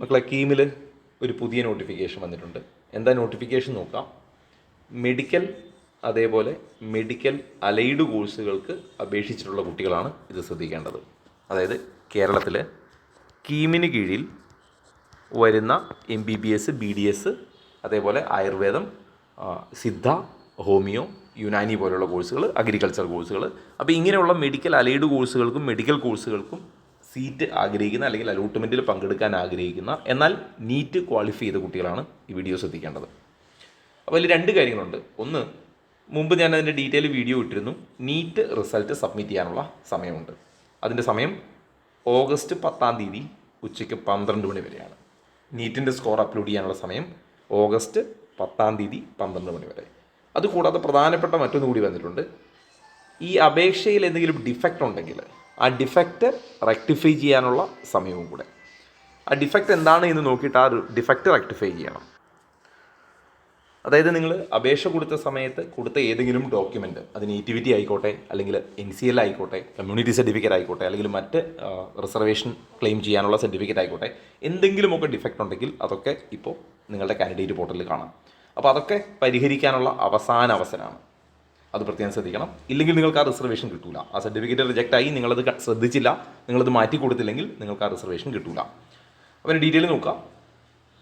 മക്കളെ കീമിൽ ഒരു പുതിയ നോട്ടിഫിക്കേഷൻ വന്നിട്ടുണ്ട്. എന്താ നോട്ടിഫിക്കേഷൻ നോക്കാം. മെഡിക്കൽ അതേപോലെ മെഡിക്കൽ അലൈഡ് കോഴ്സുകൾക്ക് അപേക്ഷിച്ചിട്ടുള്ള കുട്ടികളാണ് ഇത് ശ്രദ്ധിക്കേണ്ടത്. അതായത് കേരളത്തിൽ കീമിന് കീഴിൽ വരുന്ന MBBS, BDS, അതേപോലെ ആയുർവേദം, സിദ്ധ, ഹോമിയോ, യുനാനി പോലുള്ള കോഴ്സുകൾ, അഗ്രികൾച്ചർ കോഴ്സുകൾ. അപ്പോൾ ഇങ്ങനെയുള്ള മെഡിക്കൽ അലൈഡ് കോഴ്സുകൾക്കും മെഡിക്കൽ കോഴ്സുകൾക്കും സീറ്റ് ആഗ്രഹിക്കുന്ന അല്ലെങ്കിൽ അലോട്ട്മെൻറ്റിൽ പങ്കെടുക്കാൻ ആഗ്രഹിക്കുന്ന എന്നാൽ നീറ്റ് ക്വാളിഫൈ ചെയ്ത കുട്ടികളാണ് ഈ വീഡിയോ ശ്രദ്ധിക്കേണ്ടത്. അപ്പോൾ അതിൽ രണ്ട് കാര്യങ്ങളുണ്ട്. ഒന്ന്, മുമ്പ് ഞാൻ അതിൻ്റെ ഡീറ്റെയിൽ വീഡിയോ ഇട്ടിരുന്നു. നീറ്റ് റിസൾട്ട് സബ്മിറ്റ് ചെയ്യാനുള്ള സമയമുണ്ട്. അതിൻ്റെ സമയം ഓഗസ്റ്റ് 10 ഉച്ചയ്ക്ക് 12 മണി വരെയാണ്. നീറ്റിൻ്റെ സ്കോർ അപ്ലോഡ് ചെയ്യാനുള്ള സമയം ഓഗസ്റ്റ് 10 12 മണി വരെ. അതുകൂടാതെ പ്രധാനപ്പെട്ട മറ്റൊന്ന് കൂടി വന്നിട്ടുണ്ട്. ഈ അപേക്ഷയിൽ എന്തെങ്കിലും ഡിഫക്റ്റ് ഉണ്ടെങ്കിൽ ആ ഡിഫക്റ്റ് റെക്ടിഫൈ ചെയ്യാനുള്ള സമയവും കൂടെ. ആ ഡിഫക്റ്റ് എന്താണ് എന്ന് നോക്കിയിട്ട് ആ ഡിഫക്റ്റ് റെക്ടിഫൈ ചെയ്യണം. അതായത് നിങ്ങൾ അപേക്ഷ കൊടുത്ത സമയത്ത് കൊടുത്ത ഏതെങ്കിലും ഡോക്യുമെൻറ്റ്, അത് നേറ്റിവിറ്റി ആയിക്കോട്ടെ, അല്ലെങ്കിൽ NCL ആയിക്കോട്ടെ, കമ്മ്യൂണിറ്റി സർട്ടിഫിക്കറ്റ് ആയിക്കോട്ടെ, അല്ലെങ്കിൽ മറ്റ് റിസർവേഷൻ ക്ലെയിം ചെയ്യാനുള്ള സർട്ടിഫിക്കറ്റ് ആയിക്കോട്ടെ, എന്തെങ്കിലുമൊക്കെ ഡിഫക്റ്റ് ഉണ്ടെങ്കിൽ അതൊക്കെ ഇപ്പോൾ നിങ്ങളുടെ കാൻഡിഡേറ്റ് പോർട്ടലിൽ കാണാം. അപ്പോൾ അതൊക്കെ പരിഹരിക്കാനുള്ള അവസാന അവസരമാണ്. അത് പ്രത്യേകം ശ്രദ്ധിക്കണം. ഇല്ലെങ്കിൽ നിങ്ങൾക്ക് ആ റിസർവേഷൻ കിട്ടില്ല. ആ സർട്ടിഫിക്കറ്റ് റിജക്റ്റ് ആയി, നിങ്ങളത് ശ്രദ്ധിച്ചില്ല, നിങ്ങളത് മാറ്റി കൊടുത്തില്ലെങ്കിൽ നിങ്ങൾക്ക് ആ റിസർവേഷൻ കിട്ടില്ല. അപ്പോൾ ഡീറ്റെയിൽ നോക്കാം.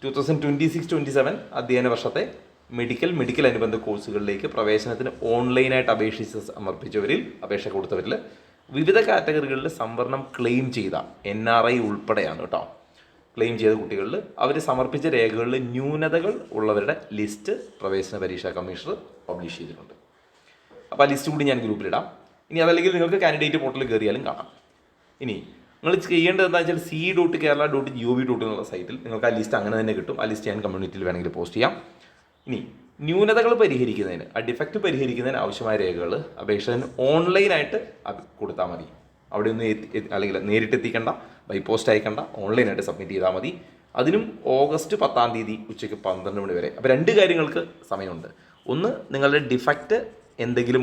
2026-27 അധ്യയന വർഷത്തെ മെഡിക്കൽ അനുബന്ധ കോഴ്സുകളിലേക്ക് പ്രവേശനത്തിന് ഓൺലൈനായിട്ട് സമർപ്പിച്ചവരിൽ അപേക്ഷ കൊടുത്തവരിൽ വിവിധ കാറ്റഗറികളിൽ സംവരണം ക്ലെയിം ചെയ്ത NRI ഉൾപ്പെടെയാണ് കേട്ടോ. ക്ലെയിം ചെയ്ത കുട്ടികളിൽ അവർ സമർപ്പിച്ച രേഖകളിൽ ന്യൂനതകൾ ഉള്ളവരുടെ ലിസ്റ്റ് പ്രവേശന പരീക്ഷാ കമ്മീഷണർ പബ്ലിഷ് ചെയ്തിട്ടുണ്ട്. അപ്പോൾ ആ ലിസ്റ്റ് കൂടി ഞാൻ ഗ്രൂപ്പിലിടാം. ഇനി അതല്ലെങ്കിൽ നിങ്ങൾക്ക് കാൻഡിഡേറ്റ് പോർട്ടലിൽ കയറിയാലും കാണാം. ഇനി നിങ്ങൾ ചെയ്യേണ്ടത് എന്താണെന്ന് വെച്ചാൽ c.kerala.gov. എന്നുള്ള സൈറ്റിൽ നിങ്ങൾക്ക് ആ ലിസ്റ്റ് അങ്ങനെ തന്നെ കിട്ടും. ആ ലിസ്റ്റ് ഞാൻ കമ്മ്യൂണിറ്റിയിൽ വേണമെങ്കിൽ പോസ്റ്റ് ചെയ്യാം. ഇനി ന്യൂനതകൾ പരിഹരിക്കുന്നതിന്, ആ ഡിഫക്റ്റ് പരിഹരിക്കുന്നതിന് ആവശ്യമായ രേഖകൾ അപേക്ഷകന് ഓൺലൈനായിട്ട് കൊടുത്താൽ മതി. അവിടെ ഒന്ന് അല്ലെങ്കിൽ നേരിട്ട് എത്തിക്കേണ്ട, ബൈ പോസ്റ്റ് അയക്കേണ്ട, ഓൺലൈനായിട്ട് സബ്മിറ്റ് ചെയ്താൽ മതി. അതിനും ഓഗസ്റ്റ് 10 ഉച്ചയ്ക്ക് 12 മണി വരെ. അപ്പോൾ രണ്ട് കാര്യങ്ങൾക്ക് സമയമുണ്ട്. ഒന്ന്, നിങ്ങളുടെ ഡിഫക്റ്റ് എന്തെങ്കിലും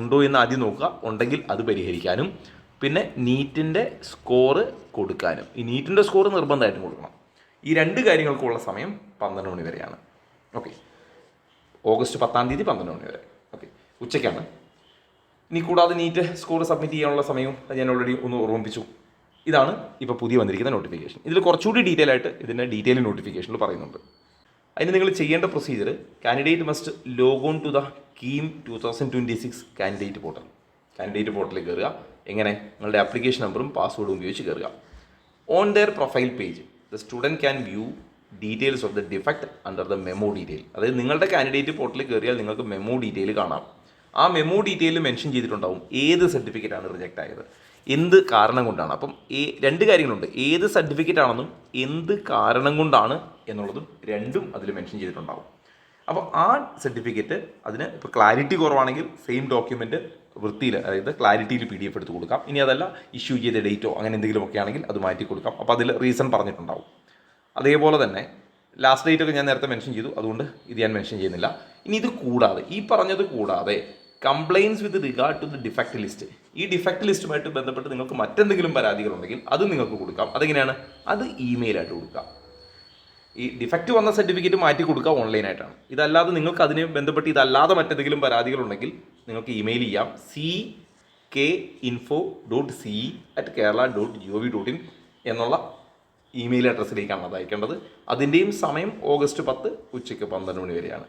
ഉണ്ടോ എന്ന് ആദ്യം നോക്കുക. ഉണ്ടെങ്കിൽ അത് പരിഹരിക്കാനും, പിന്നെ നീറ്റിൻ്റെ സ്കോറ് കൊടുക്കാനും. ഈ നീറ്റിൻ്റെ സ്കോറ് നിർബന്ധമായിട്ടും കൊടുക്കണം. ഈ രണ്ട് കാര്യങ്ങൾക്കുള്ള സമയം 12 മണി വരെയാണ്. ഓക്കെ, ഓഗസ്റ്റ് 10 12 മണി വരെ. ഓക്കെ, ഉച്ചയ്ക്കാണ്. ഇനി കൂടാതെ നീറ്റ് സ്കോർ സബ്മിറ്റ് ചെയ്യാനുള്ള സമയവും അത് ഞാൻ ഓൾറെഡി ഒന്ന് ഓർമ്മിപ്പിച്ചു. ഇതാണ് ഇപ്പോൾ പുതിയ വന്നിരിക്കുന്ന നോട്ടിഫിക്കേഷൻ. ഇതിൽ കുറച്ചുകൂടി ഡീറ്റെയിൽ ആയിട്ട് ഇതിൻ്റെ ഡീറ്റെയിൽ നോട്ടിഫിക്കേഷനിൽ പറയുന്നുണ്ട്. അതിന് നിങ്ങൾ ചെയ്യേണ്ട procedure, candidate must log on to the KEAM 2026 candidate portal. Candidate പോർട്ടലിൽ കയറുക. എങ്ങനെ? നിങ്ങളുടെ ആപ്ലിക്കേഷൻ നമ്പറും പാസ്വേഡും ഉപയോഗിച്ച് കയറുക. On there profile page the student can view details of the defect under the memo detail. അതായത് നിങ്ങളുടെ കാൻഡിഡേറ്റ് പോർട്ടലിൽ കയറിയാൽ നിങ്ങൾക്ക് മെമോ ഡീറ്റെയിൽ കാണാം. ആ മെമോ ഡീറ്റെയിലിൽ മെൻഷൻ ചെയ്തിട്ടുണ്ടാവും ഏത് സർട്ടിഫിക്കറ്റാണ് റിജക്റ്റ് ആയത്, എന്ത് കാരണം കൊണ്ടാണ്. അപ്പം രണ്ട് കാര്യങ്ങളുണ്ട്. ഏത് സർട്ടിഫിക്കറ്റ് ആണെന്നും എന്ത് കാരണം കൊണ്ടാണ് എന്നുള്ളതും രണ്ടും അതിൽ മെൻഷൻ ചെയ്തിട്ടുണ്ടാവും. അപ്പോൾ ആ സർട്ടിഫിക്കറ്റ്, അതിന് ഇപ്പോൾ ക്ലാരിറ്റി കുറവാണെങ്കിൽ സെയിം ഡോക്യുമെൻറ്റ് വൃത്തിയിൽ, അതായത് ക്ലാരിറ്റിയിൽ PDF എടുത്ത് കൊടുക്കാം. ഇനി അതല്ല, ഇഷ്യൂ ചെയ്ത ഡേറ്റോ അങ്ങനെ എന്തെങ്കിലുമൊക്കെ ആണെങ്കിൽ അത് മാറ്റി കൊടുക്കാം. അപ്പോൾ അതിൽ റീസൺ പറഞ്ഞിട്ടുണ്ടാവും. അതേപോലെ തന്നെ ലാസ്റ്റ് ഡേറ്റ് ഒക്കെ ഞാൻ നേരത്തെ മെൻഷൻ ചെയ്തു, അതുകൊണ്ട് ഇത് ഞാൻ മെൻഷൻ ചെയ്യുന്നില്ല. ഇനി ഇത് കൂടാതെ, ഈ പറഞ്ഞത് കൂടാതെ compliance with regard to the defect list, ഈ ഡിഫക്റ്റ് ലിസ്റ്റുമായിട്ട് ബന്ധപ്പെട്ട് നിങ്ങൾക്ക് മറ്റെന്തെങ്കിലും പരാതികളുണ്ടെങ്കിൽ അത് നിങ്ങൾക്ക് കൊടുക്കാം. അതെങ്ങനെയാണ്? അത് ഇമെയിലായിട്ട് കൊടുക്കാം. ഈ ഡിഫക്റ്റ് വന്ന സർട്ടിഫിക്കറ്റ് മാറ്റി കൊടുക്കുക ഓൺലൈനായിട്ടാണ്. ഇതല്ലാതെ നിങ്ങൾക്ക് അതിനെ ബന്ധപ്പെട്ട് ഇതല്ലാതെ മറ്റെന്തെങ്കിലും പരാതികളുണ്ടെങ്കിൽ നിങ്ങൾക്ക് ഇമെയിൽ ചെയ്യാം. ck.info.ce@kerala.gov.in എന്നുള്ള ഇമെയിൽ അഡ്രസ്സിലേക്കാണ് അത് അയക്കേണ്ടത്. അതിൻ്റെയും സമയം ഓഗസ്റ്റ് 10 ഉച്ചയ്ക്ക് 12 മണി വരെയാണ്.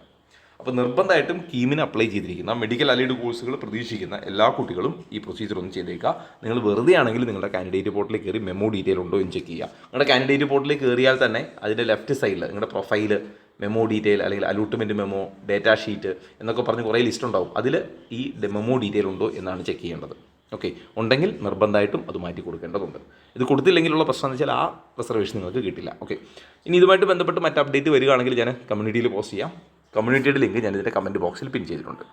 അപ്പോൾ നിർബന്ധമായിട്ടും കീമിന് അപ്ലൈ ചെയ്തിരിക്കുന്ന മെഡിക്കൽ അലൈഡ് കോഴ്സുകൾ പ്രതീക്ഷിക്കുന്ന എല്ലാ കുട്ടികളും ഈ പ്രൊസീജിയർ ഒന്ന് ചെയ്തേക്കുക. നിങ്ങൾ വെറുതെ ആണെങ്കിൽ നിങ്ങളുടെ കാൻഡിഡേറ്റ് പോർട്ടലിൽ കയറി മെമോ ഡീറ്റെയിൽ ഉണ്ടോ എന്ന് ചെക്ക് ചെയ്യുക. നിങ്ങളുടെ കാൻഡിഡേറ്റ് പോർട്ടലിൽ കയറിയാൽ തന്നെ അതിൻ്റെ ലെഫ്റ്റ് സൈഡിൽ നിങ്ങളുടെ പ്രൊഫൈല്, മെമോ ഡീറ്റെയിൽ അല്ലെങ്കിൽ അലോട്ട്മെൻറ്റ് മെമോ, ഡേറ്റാ ഷീറ്റ് എന്നൊക്കെ പറഞ്ഞ് കുറേ ലിസ്റ്റ് ഉണ്ടാവും. അതിൽ ഈ മെമോ ഡീറ്റെയിൽ ഉണ്ടോ എന്നാണ് ചെക്ക് ചെയ്യേണ്ടത്. ഓക്കെ, ഉണ്ടെങ്കിൽ നിർബന്ധമായിട്ടും അത് മാറ്റി കൊടുക്കേണ്ടതുണ്ട്. ഇത് കൊടുത്തില്ലെങ്കിലുള്ള പ്രശ്നം എന്ന് വെച്ചാൽ ആ റിസർവേഷൻ നിങ്ങൾക്ക് കിട്ടില്ല. ഓക്കെ, ഇനി ഇതുമായിട്ട് ബന്ധപ്പെട്ട് മറ്റ് അപ്ഡേറ്റ് വരികയാണെങ്കിൽ ഞാൻ കമ്മ്യൂണിറ്റിയിൽ പോസ്റ്റ് ചെയ്യാം. കമ്മ്യൂണിറ്റിയുടെ ലിങ്ക് ഞാൻ ഇതിൻ്റെ കമൻറ്റ് ബോക്സിൽ പിൻ ചെയ്തിട്ടുണ്ട്.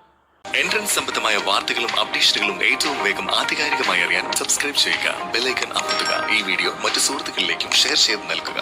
എൻട്രൻസ് സംബന്ധമായ വാർത്തകളും അപ്ഡേഷനുകളും ഏറ്റവും വേഗം ആധികാരികമായി അറിയാൻ സബ്സ്ക്രൈബ് ചെയ്യുക, ബെൽ ഐക്കൺ അമർത്തുക. ഈ വീഡിയോ മറ്റു സുഹൃത്തുക്കളിലേക്കും ഷെയർ ചെയ്ത് നൽകുക.